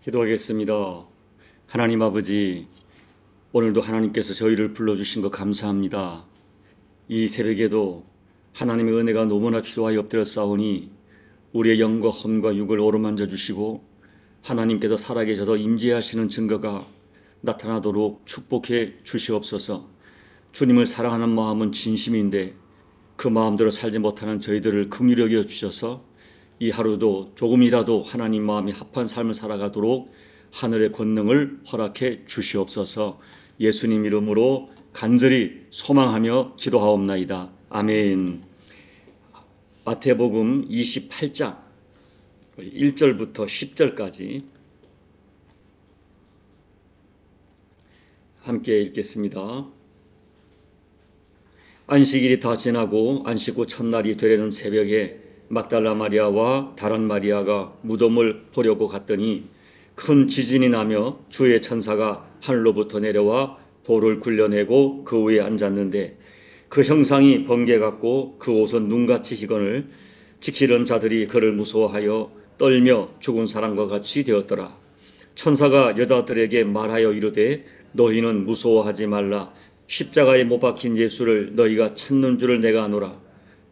기도하겠습니다. 하나님 아버지, 오늘도 하나님께서 저희를 불러주신 것 감사합니다. 이 새벽에도 하나님의 은혜가 너무나 필요하여 엎드렸사오니 우리의 영과 혼과 육을 어루만져 주시고 하나님께서 살아계셔서 임재하시는 증거가 나타나도록 축복해 주시옵소서. 주님을 사랑하는 마음은 진심인데 그 마음대로 살지 못하는 저희들을 긍휼히 여겨 주셔서 이 하루도 조금이라도 하나님 마음이 합한 삶을 살아가도록 하늘의 권능을 허락해 주시옵소서. 예수님 이름으로 간절히 소망하며 기도하옵나이다. 아멘. 마태복음 28장 1절부터 10절까지 함께 읽겠습니다. 안식일이 다 지나고 안식 후 첫날이 되려는 새벽에 막달라 마리아와 다른 마리아가 무덤을 보려고 갔더니 큰 지진이 나며 주의 천사가 하늘로부터 내려와 돌을 굴려내고 그 위에 앉았는데 그 형상이 번개 같고 그 옷은 눈같이 희건을 지키는 자들이 그를 무서워하여 떨며 죽은 사람과 같이 되었더라. 천사가 여자들에게 말하여 이르되 너희는 무서워하지 말라. 십자가에 못 박힌 예수를 너희가 찾는 줄을 내가 아노라.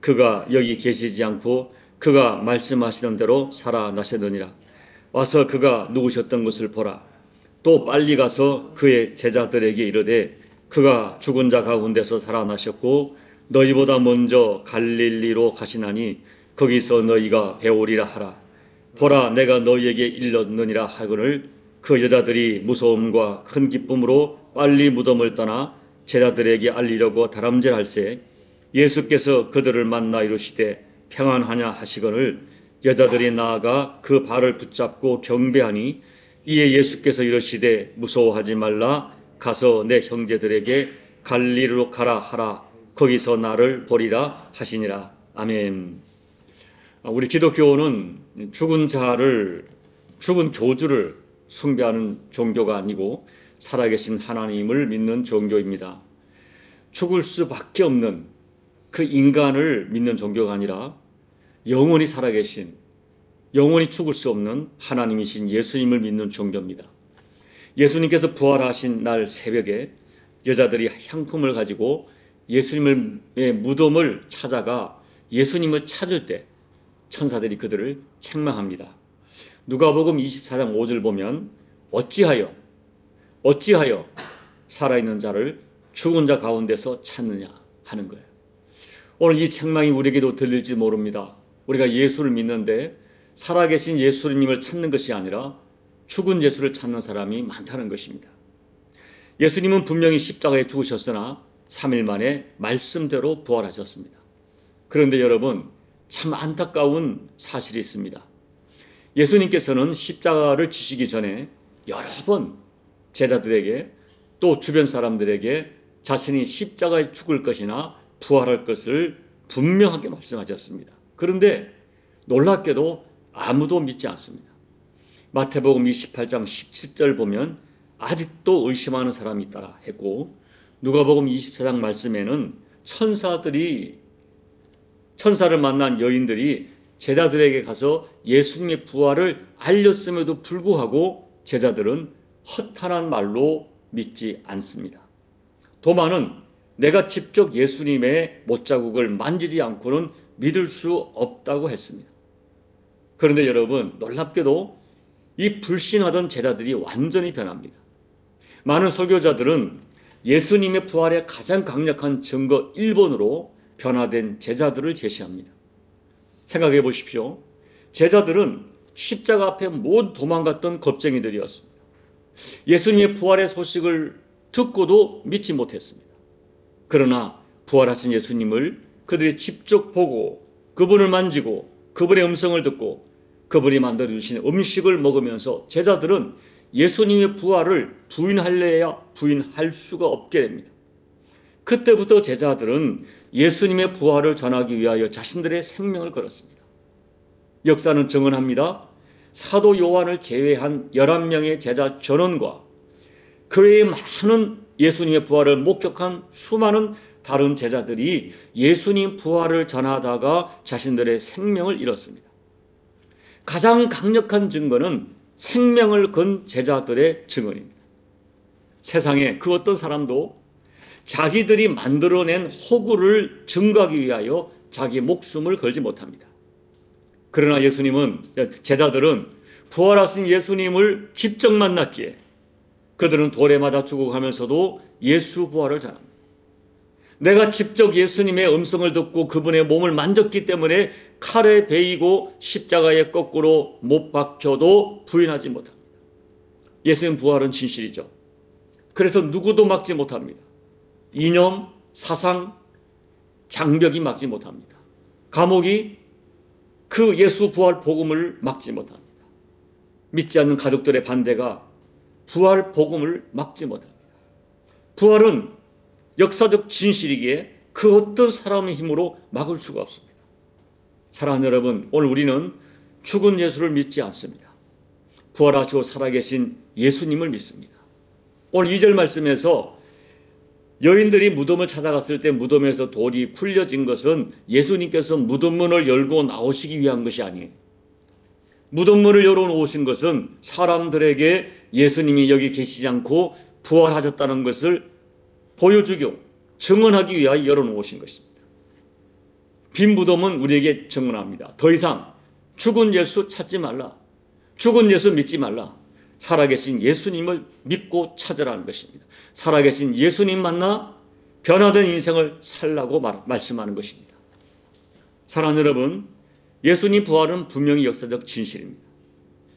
그가 여기 계시지 않고 그가 말씀하시는 대로 살아나셨느니라. 와서 그가 누구셨던 것을 보라. 또 빨리 가서 그의 제자들에게 이르되 그가 죽은 자 가운데서 살아나셨고 너희보다 먼저 갈릴리로 가시나니 거기서 너희가 배우리라 하라. 보라, 내가 너희에게 일렀느니라 하거늘 그 여자들이 무서움과 큰 기쁨으로 빨리 무덤을 떠나 제자들에게 알리려고 다람질할세 예수께서 그들을 만나 이르시되 평안하냐 하시거늘 여자들이 나아가 그 발을 붙잡고 경배하니 이에 예수께서 이르시되 무서워하지 말라. 가서 내 형제들에게 갈릴리로 가라 하라. 거기서 나를 보리라 하시니라. 아멘. 우리 기독교는 죽은 교주를 숭배하는 종교가 아니고 살아계신 하나님을 믿는 종교입니다. 죽을 수밖에 없는 그 인간을 믿는 종교가 아니라 영원히 살아계신, 영원히 죽을 수 없는 하나님이신 예수님을 믿는 종교입니다. 예수님께서 부활하신 날 새벽에 여자들이 향품을 가지고 예수님의 무덤을 찾아가 예수님을 찾을 때 천사들이 그들을 책망합니다. 누가복음 24장 5절 보면 어찌하여 살아있는 자를 죽은 자 가운데서 찾느냐 하는 거예요. 오늘 이 책망이 우리에게도 들릴지 모릅니다. 우리가 예수를 믿는데 살아계신 예수님을 찾는 것이 아니라 죽은 예수를 찾는 사람이 많다는 것입니다. 예수님은 분명히 십자가에 죽으셨으나 3일 만에 말씀대로 부활하셨습니다. 그런데 여러분, 참 안타까운 사실이 있습니다. 예수님께서는 십자가를 지시기 전에 여러 번 제자들에게 또 주변 사람들에게 자신이 십자가에 죽을 것이나 부활할 것을 분명하게 말씀하셨습니다. 그런데 놀랍게도 아무도 믿지 않습니다. 마태복음 28장 17절 보면 아직도 의심하는 사람이 있다라 했고 누가복음 24장 말씀에는 천사를 만난 여인들이 제자들에게 가서 예수님의 부활을 알렸음에도 불구하고 제자들은 허탄한 말로 믿지 않습니다. 도마는 내가 직접 예수님의 못자국을 만지지 않고는 믿을 수 없다고 했습니다. 그런데 여러분, 놀랍게도 이 불신하던 제자들이 완전히 변합니다. 많은 설교자들은 예수님의 부활의 가장 강력한 증거 1번으로 변화된 제자들을 제시합니다. 생각해 보십시오. 제자들은 십자가 앞에 못 도망갔던 겁쟁이들이었습니다. 예수님의 부활의 소식을 듣고도 믿지 못했습니다. 그러나 부활하신 예수님을 그들이 직접 보고 그분을 만지고 그분의 음성을 듣고 그분이 만들어 주신 음식을 먹으면서 제자들은 예수님의 부활을 부인할래야 부인할 수가 없게 됩니다. 그때부터 제자들은 예수님의 부활을 전하기 위하여 자신들의 생명을 걸었습니다. 역사는 증언합니다. 사도 요한을 제외한 11명의 제자 전원과 그 외에 많은 예수님의 부활을 목격한 수많은 다른 제자들이 예수님 부활을 전하다가 자신들의 생명을 잃었습니다. 가장 강력한 증거는 생명을 건 제자들의 증언입니다. 세상에 그 어떤 사람도 자기들이 만들어낸 호구를 증거하기 위하여 자기 목숨을 걸지 못합니다. 그러나 제자들은 부활하신 예수님을 직접 만났기에 그들은 돌에 맞아 죽어가면서도 예수 부활을 전합니다. 내가 직접 예수님의 음성을 듣고 그분의 몸을 만졌기 때문에 칼에 베이고 십자가에 거꾸로 못 박혀도 부인하지 못합니다. 예수님 부활은 진실이죠. 그래서 누구도 막지 못합니다. 이념, 사상, 장벽이 막지 못합니다. 감옥이 그 예수 부활 복음을 막지 못합니다. 믿지 않는 가족들의 반대가 부활 복음을 막지 못합니다. 부활은 역사적 진실이기에 그 어떤 사람의 힘으로 막을 수가 없습니다. 사랑하는 여러분, 오늘 우리는 죽은 예수를 믿지 않습니다. 부활하시고 살아계신 예수님을 믿습니다. 오늘 2절 말씀에서 여인들이 무덤을 찾아갔을 때 무덤에서 돌이 굴려진 것은 예수님께서 무덤 문을 열고 나오시기 위한 것이 아니에요. 무덤 문을 열어놓으신 것은 사람들에게 예수님이 여기 계시지 않고 부활하셨다는 것을 보여주고 증언하기 위하여 열어놓으신 것입니다. 빈 무덤은 우리에게 증언합니다. 더 이상 죽은 예수 찾지 말라. 죽은 예수 믿지 말라. 살아계신 예수님을 믿고 찾으라는 것입니다. 살아계신 예수님 만나 변화된 인생을 살라고 말씀하는 것입니다. 사랑하는 여러분, 예수님 부활은 분명히 역사적 진실입니다.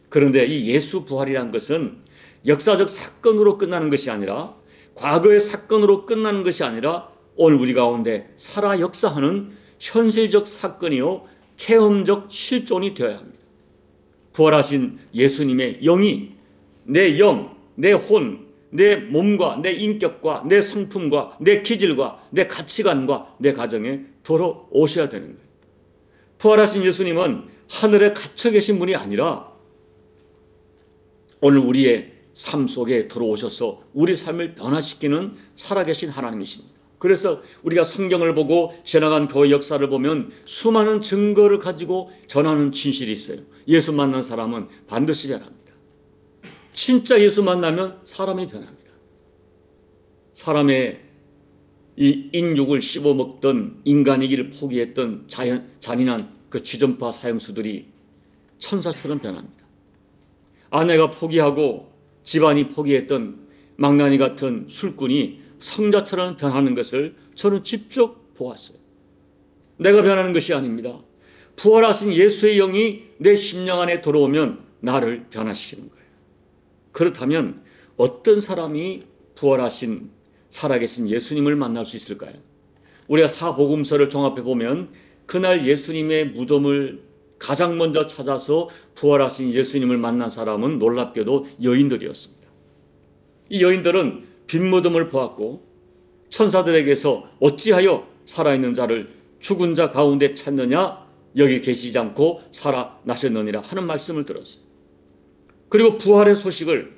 그런데 이 예수 부활이라는 것은 역사적 사건으로 끝나는 것이 아니라, 과거의 사건으로 끝나는 것이 아니라 오늘 우리 가운데 살아 역사하는 현실적 사건이요 체험적 실존이 되어야 합니다. 부활하신 예수님의 영이 내 영, 내 혼, 내 몸과 내 인격과 내 성품과 내 기질과 내 가치관과 내 가정에 들어오셔야 되는 거예요. 부활하신 예수님은 하늘에 갇혀 계신 분이 아니라 오늘 우리의 삶 속에 들어오셔서 우리 삶을 변화시키는 살아계신 하나님이십니다. 그래서 우리가 성경을 보고 지나간 교회 역사를 보면 수많은 증거를 가지고 전하는 진실이 있어요. 예수 만난 사람은 반드시 변합니다. 진짜 예수 만나면 사람이 변합니다. 사람의 이 인육을 씹어먹던 인간이기를 포기했던 잔인한 그 지존파 사형수들이 천사처럼 변합니다. 아내가 포기하고 집안이 포기했던 망나니 같은 술꾼이 성자처럼 변하는 것을 저는 직접 보았어요. 내가 변하는 것이 아닙니다. 부활하신 예수의 영이 내 심령 안에 들어오면 나를 변화시키는 거예요. 그렇다면 어떤 사람이 부활하신 살아계신 예수님을 만날 수 있을까요? 우리가 사복음서를 종합해 보면 그날 예수님의 무덤을 가장 먼저 찾아서 부활하신 예수님을 만난 사람은 놀랍게도 여인들이었습니다. 이 여인들은 빈 무덤을 보았고 천사들에게서 어찌하여 살아있는 자를 죽은 자 가운데 찾느냐, 여기 계시지 않고 살아나셨느니라 하는 말씀을 들었어요. 그리고 부활의 소식을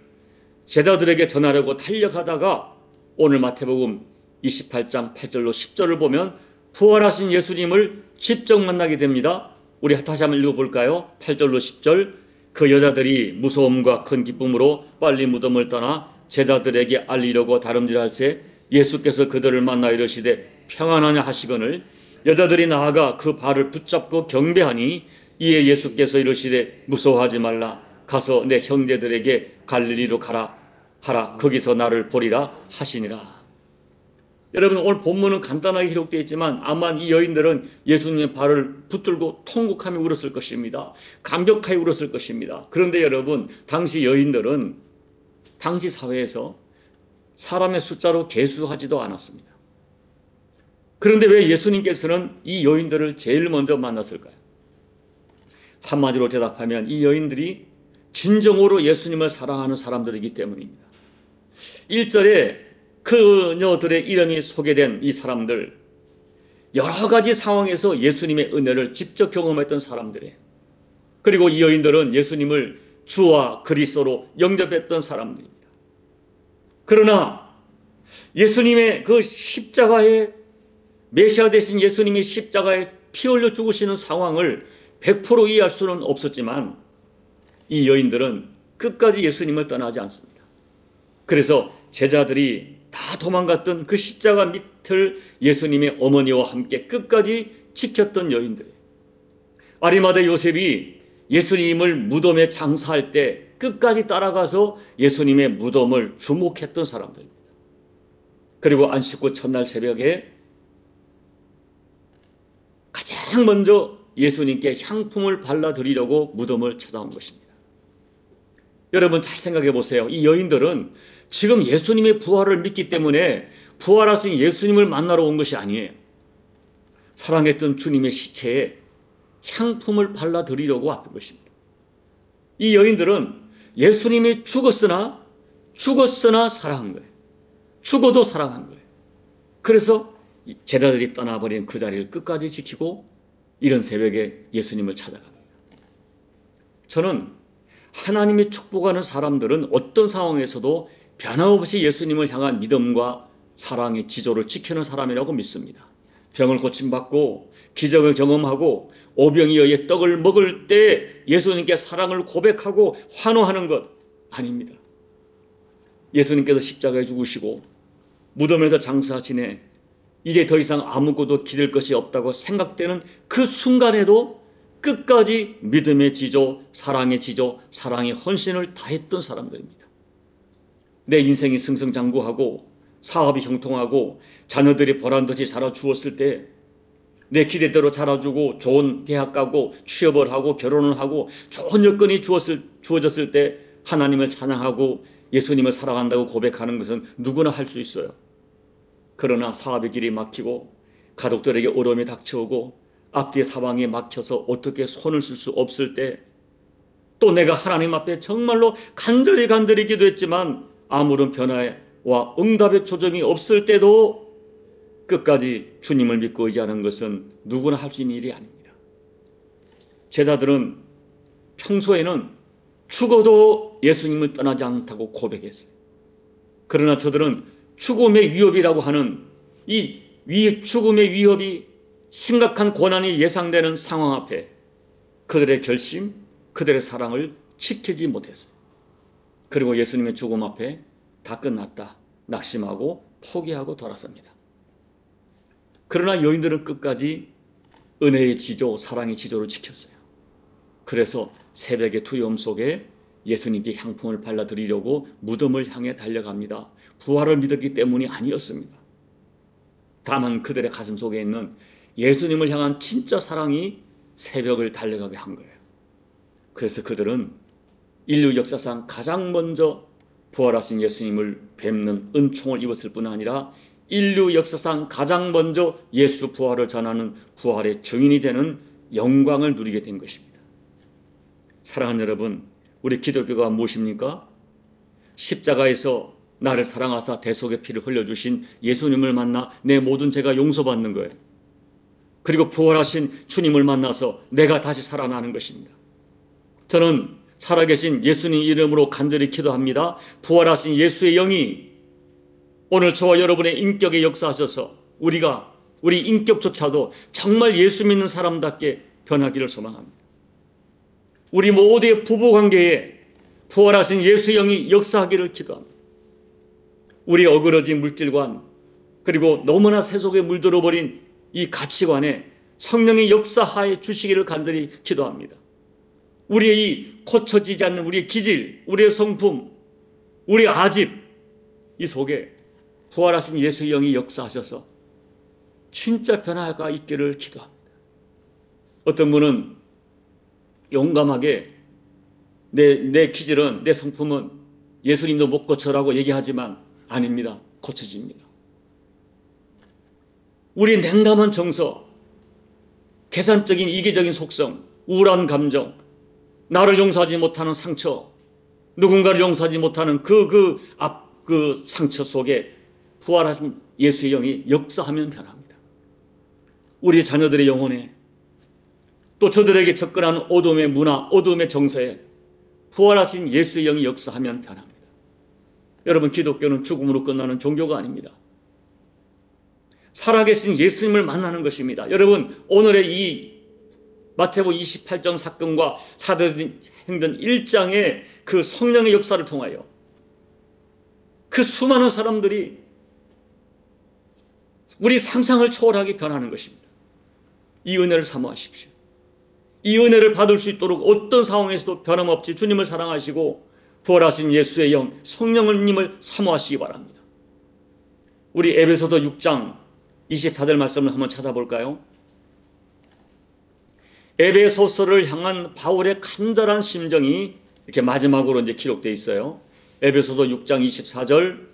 제자들에게 전하려고 달려가다가 오늘 마태복음 28장 8절로 10절을 보면 부활하신 예수님을 직접 만나게 됩니다. 우리 다시 한번 읽어볼까요? 8절로 10절. 그 여자들이 무서움과 큰 기쁨으로 빨리 무덤을 떠나 제자들에게 알리려고 다름질할새 예수께서 그들을 만나 이르시되 평안하냐 하시거늘 여자들이 나아가 그 발을 붙잡고 경배하니 이에 예수께서 이르시되 무서워하지 말라. 가서 내 형제들에게 갈릴리로 가라 하라. 거기서 나를 보리라 하시니라. 여러분, 오늘 본문은 간단하게 기록되어 있지만 아마 이 여인들은 예수님의 발을 붙들고 통곡하며 울었을 것입니다. 감격하게 울었을 것입니다. 그런데 여러분, 당시 여인들은 당시 사회에서 사람의 숫자로 계수하지도 않았습니다. 그런데 왜 예수님께서는 이 여인들을 제일 먼저 만났을까요? 한마디로 대답하면 이 여인들이 진정으로 예수님을 사랑하는 사람들이기 때문입니다. 1절에 그녀들의 이름이 소개된 이 사람들, 여러 가지 상황에서 예수님의 은혜를 직접 경험했던 사람들이에요. 그리고 이 여인들은 예수님을 주와 그리스도로 영접했던 사람들입니다. 그러나 예수님의 그 십자가에 메시아 되신 예수님이 십자가에 피 흘려 죽으시는 상황을 100% 이해할 수는 없었지만 이 여인들은 끝까지 예수님을 떠나지 않습니다. 그래서 제자들이 다 도망갔던 그 십자가 밑을 예수님의 어머니와 함께 끝까지 지켰던 여인들, 아리마대 요셉이 예수님을 무덤에 장사할 때 끝까지 따라가서 예수님의 무덤을 주목했던 사람들입니다. 그리고 안식구 첫날 새벽에 가장 먼저 예수님께 향품을 발라드리려고 무덤을 찾아온 것입니다. 여러분 잘 생각해 보세요. 이 여인들은 지금 예수님의 부활을 믿기 때문에 부활하신 예수님을 만나러 온 것이 아니에요. 사랑했던 주님의 시체에 향품을 발라드리려고 왔던 것입니다. 이 여인들은 예수님이 죽었으나 사랑한 거예요. 죽어도 사랑한 거예요. 그래서 제자들이 떠나버린 그 자리를 끝까지 지키고 이른 새벽에 예수님을 찾아갑니다. 저는 하나님이 축복하는 사람들은 어떤 상황에서도 변함없이 예수님을 향한 믿음과 사랑의 지조를 지키는 사람이라고 믿습니다. 병을 고침받고 기적을 경험하고 오병이어 의 떡을 먹을 때 예수님께 사랑을 고백하고 환호하는 것 아닙니다. 예수님께서 십자가에 죽으시고 무덤에서 장사 지내 이제 더 이상 아무것도 기댈 것이 없다고 생각되는 그 순간에도 끝까지 믿음의 지조, 사랑의 지조, 사랑의 헌신을 다했던 사람들입니다. 내 인생이 승승장구하고 사업이 형통하고 자녀들이 보란듯이 자라주었을 때 내 기대대로 자라주고 좋은 대학 가고 취업을 하고 결혼을 하고 좋은 여건이 주어졌을 때 하나님을 찬양하고 예수님을 사랑한다고 고백하는 것은 누구나 할 수 있어요. 그러나 사업의 길이 막히고 가족들에게 어려움이 닥쳐오고 앞뒤의 사방이 막혀서 어떻게 손을 쓸 수 없을 때 또 내가 하나님 앞에 정말로 간절히 기도했지만 아무런 변화와 응답의 조짐이 없을 때도 끝까지 주님을 믿고 의지하는 것은 누구나 할 수 있는 일이 아닙니다. 제자들은 평소에는 죽어도 예수님을 떠나지 않다고 고백했어요. 그러나 저들은 죽음의 위협이라고 하는 이 죽음의 위협이 심각한 고난이 예상되는 상황 앞에 그들의 결심, 그들의 사랑을 지키지 못했어요. 그리고 예수님의 죽음 앞에 다 끝났다 낙심하고 포기하고 돌아섭니다. 그러나 여인들은 끝까지 은혜의 지조, 사랑의 지조를 지켰어요. 그래서 새벽의 두려움 속에 예수님께 향품을 발라드리려고 무덤을 향해 달려갑니다. 부활을 믿었기 때문이 아니었습니다. 다만 그들의 가슴 속에 있는 예수님을 향한 진짜 사랑이 새벽을 달려가게 한 거예요. 그래서 그들은 인류 역사상 가장 먼저 부활하신 예수님을 뵙는 은총을 입었을 뿐 아니라 인류 역사상 가장 먼저 예수 부활을 전하는 부활의 증인이 되는 영광을 누리게 된 것입니다. 사랑하는 여러분, 우리 기독교가 무엇입니까? 십자가에서 나를 사랑하사 대속의 피를 흘려주신 예수님을 만나 내 모든 죄가 용서받는 거예요. 그리고 부활하신 주님을 만나서 내가 다시 살아나는 것입니다. 저는 살아계신 예수님 이름으로 간절히 기도합니다. 부활하신 예수의 영이 오늘 저와 여러분의 인격에 역사하셔서 우리 인격조차도 정말 예수 믿는 사람답게 변하기를 소망합니다. 우리 모두의 부부관계에 부활하신 예수의 영이 역사하기를 기도합니다. 우리 어그러진 물질관 그리고 너무나 세속에 물들어버린 이 가치관에 성령의 역사하에 주시기를 간절히 기도합니다. 우리의 이 고쳐지지 않는 우리의 기질, 우리의 성품, 우리의 아집 이 속에 부활하신 예수의 영이 역사하셔서 진짜 변화가 있기를 기도합니다. 어떤 분은 용감하게 내 기질은, 내 성품은 예수님도 못 고쳐라고 얘기하지만 아닙니다. 고쳐집니다. 우리 냉담한 정서, 계산적인 이기적인 속성, 우울한 감정, 나를 용서하지 못하는 상처, 누군가를 용서하지 못하는 그 상처 속에 부활하신 예수의 영이 역사하면 변합니다. 우리 자녀들의 영혼에 또 저들에게 접근하는 어둠의 문화, 어둠의 정서에 부활하신 예수의 영이 역사하면 변합니다. 여러분, 기독교는 죽음으로 끝나는 종교가 아닙니다. 살아계신 예수님을 만나는 것입니다. 여러분, 오늘의 이 마태복음 28장 사건과 사도행전 1장의 그 성령의 역사를 통하여 그 수많은 사람들이 우리 상상을 초월하게 변하는 것입니다. 이 은혜를 사모하십시오. 이 은혜를 받을 수 있도록 어떤 상황에서도 변함없이 주님을 사랑하시고 부활하신 예수의 영 성령님을 사모하시기 바랍니다. 우리 에베소서 6장 24절 말씀을 한번 찾아볼까요? 에베소서를 향한 바울의 간절한 심정이 이렇게 마지막으로 이제 기록되어 있어요. 에베소서 6장 24절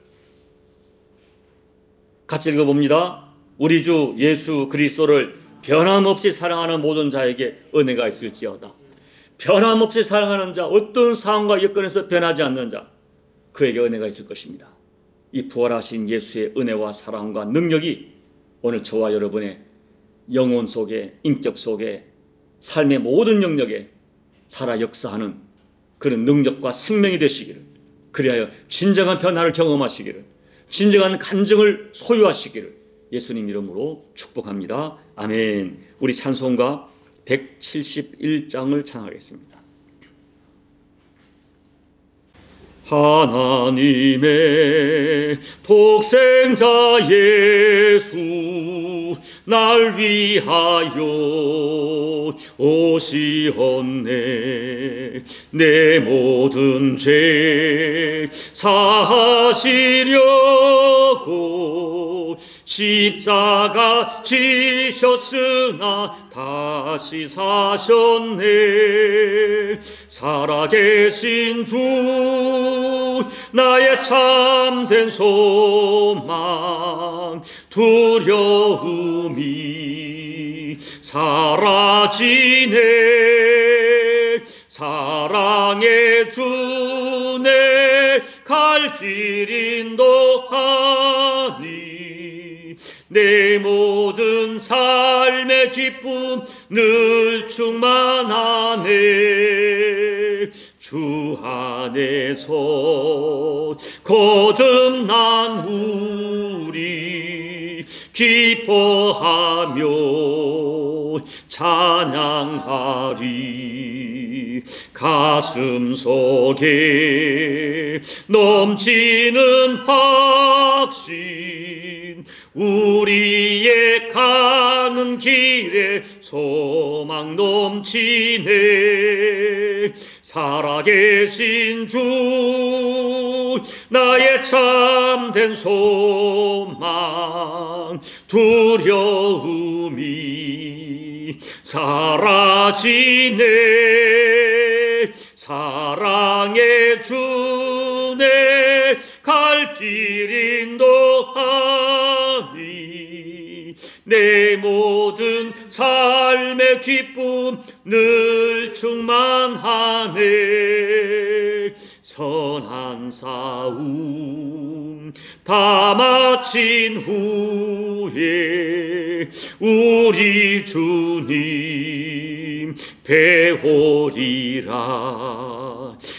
같이 읽어봅니다. 우리 주 예수 그리스도를 변함없이 사랑하는 모든 자에게 은혜가 있을지어다. 변함없이 사랑하는 자, 어떤 상황과 여건에서 변하지 않는 자, 그에게 은혜가 있을 것입니다. 이 부활하신 예수의 은혜와 사랑과 능력이 오늘 저와 여러분의 영혼 속에, 인격 속에, 삶의 모든 영역에 살아 역사하는 그런 능력과 생명이 되시기를, 그리하여 진정한 변화를 경험하시기를, 진정한 간증을 소유하시기를 예수님 이름으로 축복합니다. 아멘. 우리 찬송가 171장을 찬양하겠습니다. 하나님의 독생자 예수 날 위하여 오시었네. 내 모든 죄 사하시려고 십자가 지셨으나 다시 사셨네. 살아계신 주 나의 참된 소망 두려움이 사라지네. 사랑의 주내 갈 길 인도하니 내 모든 삶의 기쁨 늘 충만하네. 주 안에서 거듭난 우리 기뻐하며 찬양하리. 가슴 속에 넘치는 확신 우리의 가는 길에 소망 넘치네. 살아계신 주 나의 참된 소망 두려움이 사라지네. 사랑의 주내 갈 길 인도하니 내 모든 삶의 기쁨 늘 충만하네. 선한 싸움 다 마친 후에 우리 주님 배우리라.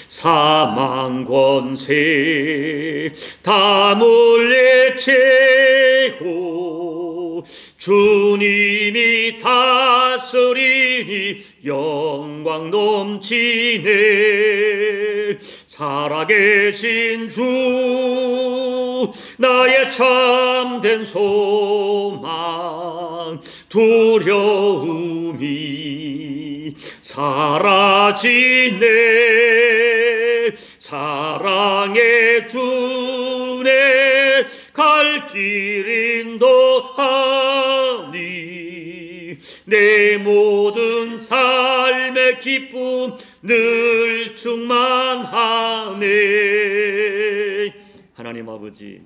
사망 권세 다 물리치고 주님이 다스리니 영광 넘치네. 살아계신 주 나의 참된 소망 두려움이 사라지네. 사랑의 주내 갈 길 인도하니 내 모든 삶의 기쁨 늘 충만하네. 하나님 아버지,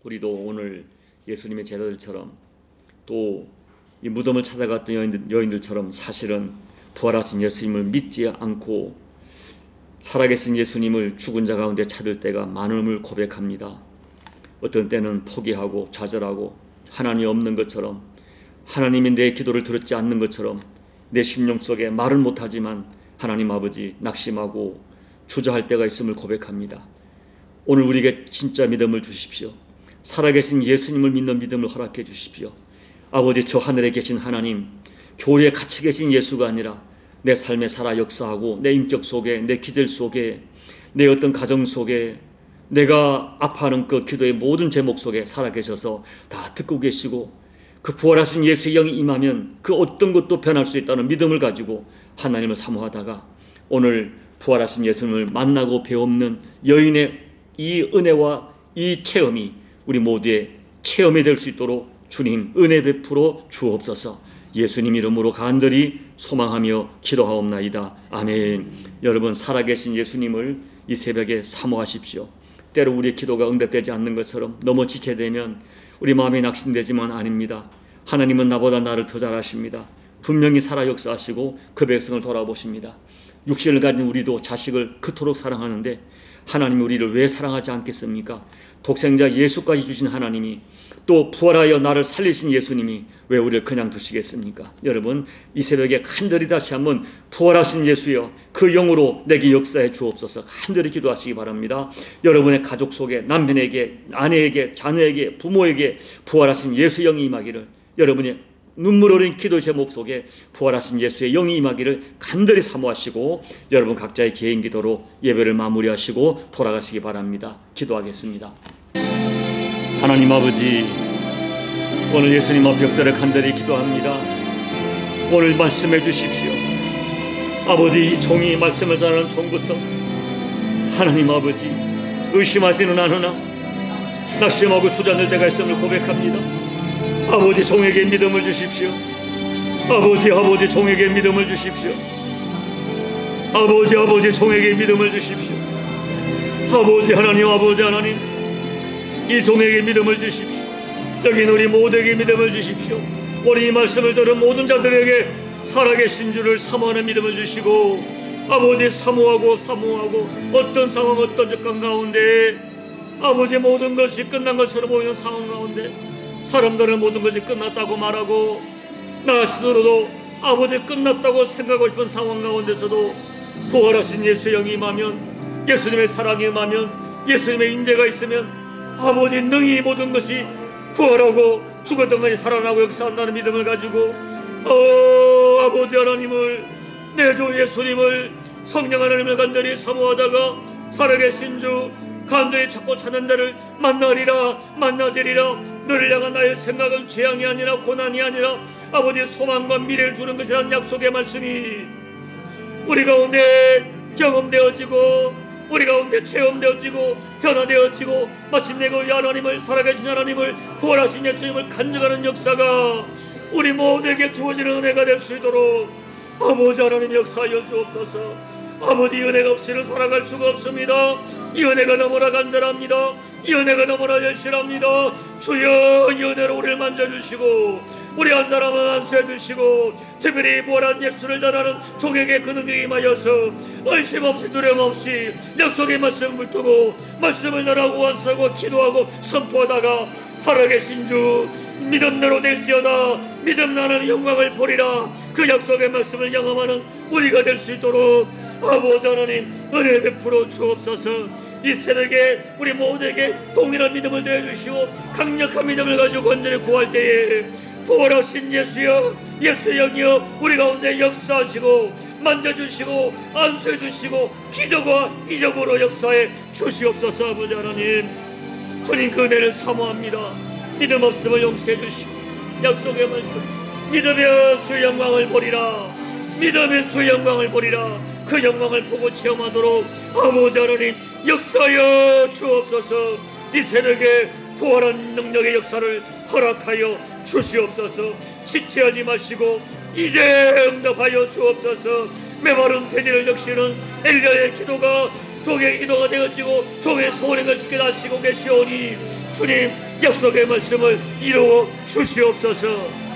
우리도 오늘 예수님의 제자들처럼 또 이 무덤을 찾아갔던 여인들처럼 사실은 부활하신 예수님을 믿지 않고 살아계신 예수님을 죽은 자 가운데 찾을 때가 많음을 고백합니다. 어떤 때는 포기하고 좌절하고 하나님이 없는 것처럼, 하나님이 내 기도를 들었지 않는 것처럼 내 심령 속에 말을 못하지만 하나님 아버지 낙심하고 주저할 때가 있음을 고백합니다. 오늘 우리에게 진짜 믿음을 주십시오. 살아계신 예수님을 믿는 믿음을 허락해 주십시오. 아버지, 저 하늘에 계신 하나님, 교회에 갇혀 계신 예수가 아니라 내 삶에 살아 역사하고 내 인격 속에, 내 기질 속에, 내 어떤 가정 속에, 내가 아파하는 그 기도의 모든 제목 속에 살아계셔서 다 듣고 계시고, 그 부활하신 예수의 영이 임하면 그 어떤 것도 변할 수 있다는 믿음을 가지고 하나님을 사모하다가 오늘 부활하신 예수님을 만나고 배움는 여인의 이 은혜와 이 체험이 우리 모두의 체험이 될 수 있도록 주님 은혜 베풀어 주옵소서. 예수님 이름으로 간절히 소망하며 기도하옵나이다. 아멘. 여러분, 살아계신 예수님을 이 새벽에 사모하십시오. 때로 우리의 기도가 응답되지 않는 것처럼 너무 지체되면 우리 마음이 낙심되지만 아닙니다. 하나님은 나보다 나를 더 잘 아십니다. 분명히 살아 역사하시고 그 백성을 돌아보십니다. 육신을 가진 우리도 자식을 그토록 사랑하는데 하나님이 우리를 왜 사랑하지 않겠습니까? 독생자 예수까지 주신 하나님이, 또 부활하여 나를 살리신 예수님이 왜 우리를 그냥 두시겠습니까? 여러분, 이 새벽에 간절히 다시 한번 부활하신 예수여, 그 영으로 내게 역사해 주옵소서 간절히 기도하시기 바랍니다. 여러분의 가족 속에 남편에게, 아내에게, 자녀에게, 부모에게 부활하신 예수 영이 임하기를, 여러분의 눈물 어린 기도 제목 속에 부활하신 예수의 영이 임하기를 간절히 사모하시고, 여러분 각자의 개인 기도로 예배를 마무리하시고 돌아가시기 바랍니다. 기도하겠습니다. 하나님 아버지, 오늘 예수님 앞에 엎드려 간절히 기도합니다. 오늘 말씀해 주십시오. 아버지, 이 종이 말씀을 전하는 종부터 하나님 아버지, 의심하지는 않으나 낙심하고 주저앉을 때가 있음을 고백합니다. 아버지, 종에게 믿음을 주십시오. 아버지, 종에게 믿음을 주십시오. 아버지, 종에게 믿음을 주십시오. 아버지 하나님, 이 종에게 믿음을 주십시오. 여기 우리 모두에게 믿음을 주십시오. 우리 이 말씀을 들은 모든 자들에게 살아계신 주를 사모하는 믿음을 주시고, 아버지, 사모하고 어떤 상황, 어떤 적감 가운데 아버지 모든 것이 끝난 것처럼 보이는 상황 가운데 사람들은 모든 것이 끝났다고 말하고, 나 스스로도 아버지 끝났다고 생각하고 싶은 상황 가운데서도 부활하신 예수의 영이 임하면, 예수님의 사랑이 임하면, 예수님의 인재가 있으면 아버지 능히 모든 것이 부활하고 죽었던 것이 살아나고 역사한다는 믿음을 가지고, 아버지 하나님을, 내 주 예수님을, 성령 하나님을 간절히 사모하다가 살아계신 주 간절히 찾고 찾는 자를 만나지리라. 너를 향한 나의 생각은 재앙이 아니라 고난이 아니라 아버지의 소망과 미래를 주는 것이라는 약속의 말씀이 우리 가운데 경험되어지고, 우리 가운데 체험되어지고 변화되어지고, 마침내 그 하나님을, 살아계신 하나님을, 부활하신 예수님을 간증하는 역사가 우리 모두에게 주어지는 은혜가 될 수 있도록 아버지 하나님 역사하여 주옵소서. 아버지, 은혜가 없이는 살아갈 수가 없습니다. 이 은혜가 너무나 간절합니다. 이 은혜가 너무나 열실합니다. 주여, 이 은혜로 우리를 만져주시고 우리 한 사람은 안수해 주시고, 특별히 부활한 예수를 전하는 종에게 그 능력이 임하여서 의심 없이 두려움 없이 약속의 말씀을 붙들고 말씀을 전하고 안수하고 기도하고 선포하다가 살아계신 주 믿음대로 될지어다, 믿음 나는 영광을 보리라, 그 약속의 말씀을 영험하는 우리가 될 수 있도록 아버지 하나님 은혜 베풀어 주옵소서. 이 새벽에 우리 모두에게 동일한 믿음을 더해주시고 강력한 믿음을 가지고 건전히 구할 때에 부활하신 예수여, 예수의 영이여, 우리 가운데 역사하시고 만져주시고 안수해주시고 기적과 이적으로 역사해 주시옵소서. 아버지 하나님, 주님 그 은혜를 사모합니다. 믿음 없음을 용서해 주시고 약속의 말씀, 믿으면 주의 영광을 보리라, 믿으면 주의 영광을 보리라, 그 영광을 보고 체험하도록 아버지 하나님 역사하여 주옵소서. 이 새벽에 부활한 능력의 역사를 허락하여 주시옵소서. 지체하지 마시고 이제 응답하여 주옵소서. 메마른 돼지를 적시는 엘리야의 기도가 종의 기도가 되어지고 종의 소원을 지켜 하시고 계시오니 주님 약속의 말씀을 이루어 주시옵소서.